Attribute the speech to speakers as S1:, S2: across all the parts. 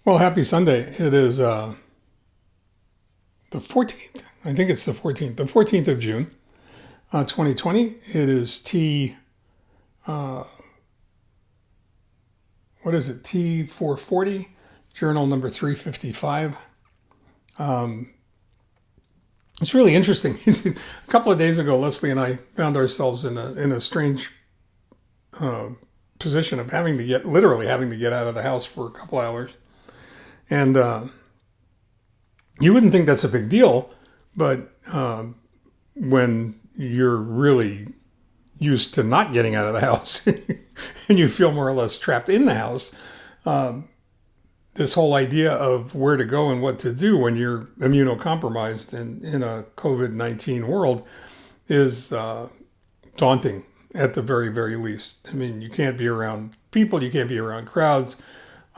S1: Well, happy Sunday. It is the 14th. I think it's the 14th of June, 2020. It is uh, what is it, T+440, journal number 355. Um, it's really interesting. A couple of days ago, Lesley and I found ourselves in a strange uh, position of literally having to get out of the house for a couple hours. And you wouldn't think that's a big deal, but when you're really used to not getting out of the house and you feel more or less trapped in the house, um, this whole idea of where to go and what to do when you're immunocompromised in a COVID-19 world is daunting at the very, very least. I mean, you can't be around people, you can't be around crowds.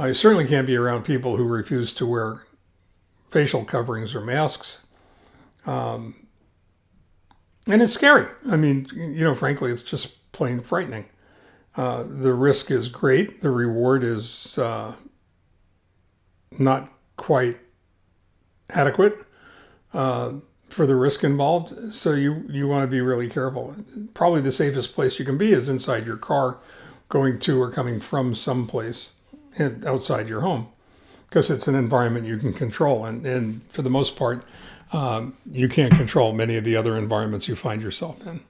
S1: You certainly can't be around people who refuse to wear facial coverings or masks. Um, and it's scary. I mean, frankly, it's just plain frightening. The risk is great. The reward is not quite adequate for the risk involved. So you want to be really careful. Probably the safest place you can be is inside your car, going to or coming from someplace outside your home, because it's an environment you can control. And for the most part, you can't control many of the other environments you find yourself in.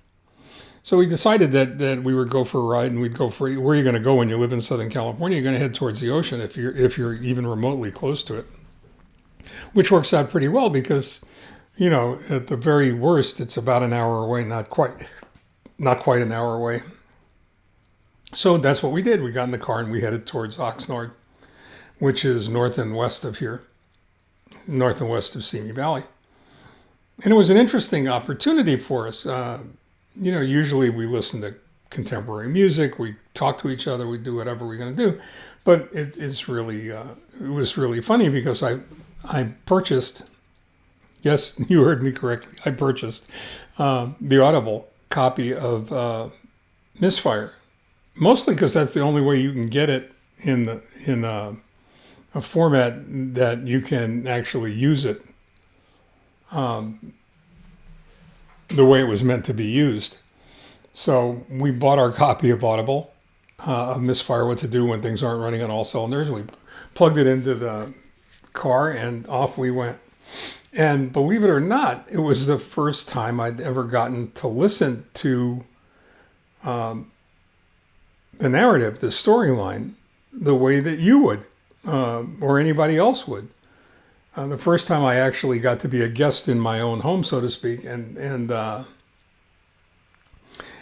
S1: So we decided that we would go for a ride, and we'd go for, where are you going to go when you live in Southern California? You're going to head towards the ocean if you're even remotely close to it, which works out pretty well because, at the very worst, it's about an hour away, not quite an hour away. So that's what we did. We got in the car and we headed towards Oxnard, which is north and west of here, north and west of Simi Valley. And it was an interesting opportunity for us. Usually we listen to contemporary music, we talk to each other, we do whatever we're going to do. But it was really funny because I purchased, yes, you heard me correctly, I purchased the Audible copy of Misfire, mostly because that's the only way you can get it in a format that you can actually use it the way it was meant to be used. So we bought our copy of Audible of Misfire, What to Do When Things Aren't Running on All Cylinders. We plugged it into the car and off we went. And believe it or not, it was the first time I'd ever gotten to listen to the narrative, the storyline, the way that you would or anybody else would. The first time I actually got to be a guest in my own home, so to speak, and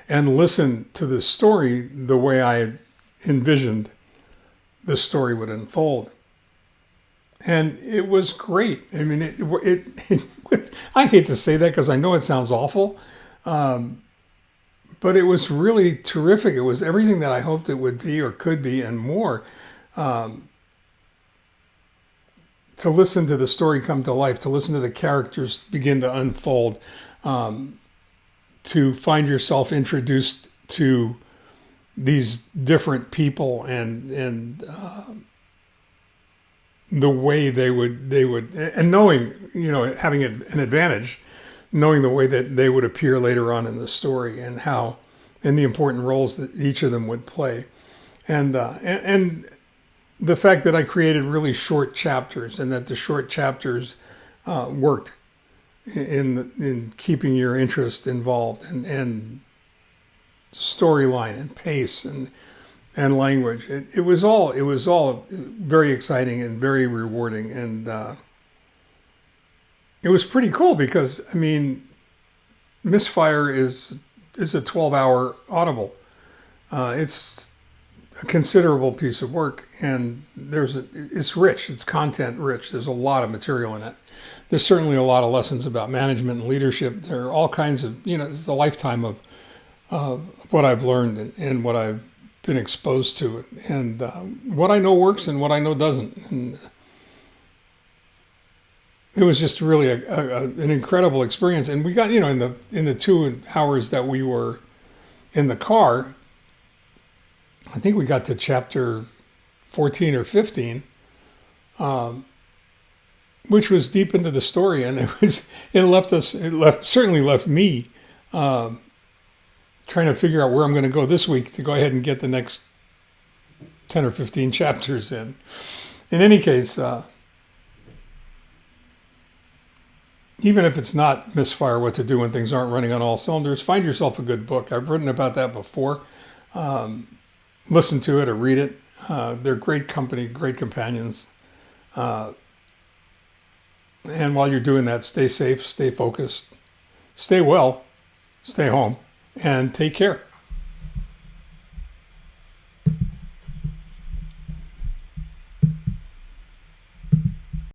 S1: listen to the story the way I envisioned the story would unfold. And it was great. I mean, I hate to say that because I know it sounds awful, but it was really terrific. It was everything that I hoped it would be or could be and more. To listen to the story come to life, to listen to the characters begin to unfold, to find yourself introduced to these different people and the way they would and knowing, having an advantage, knowing the way that they would appear later on in the story and the important roles that each of them would play, and the fact that I created really short chapters and that the short chapters worked in keeping your interest involved, and storyline and pace and language. It was all very exciting and very rewarding, and it was pretty cool because, I mean, Misfire is a 12-hour Audible. It's a considerable piece of work, and it's rich, it's content rich. There's a lot of material in it. There's certainly a lot of lessons about management and leadership. There are all kinds of, it's a lifetime of what I've learned and what I've been exposed to, and what I know works and what I know doesn't. And it was just really an incredible experience. And we got, in the 2 hours that we were in the car, I think we got to chapter 14 or 15. which was deep into the story, and certainly left me trying to figure out where I'm going to go this week to go ahead and get the next 10 or 15 chapters in. In any case, even if it's not Misfire What to Do When Things Aren't Running on All Cylinders, find yourself a good book. I've written about that before. Listen to it or read it. They're great company, great companions. And while you're doing that, stay safe, stay focused, stay well, stay home, and take care.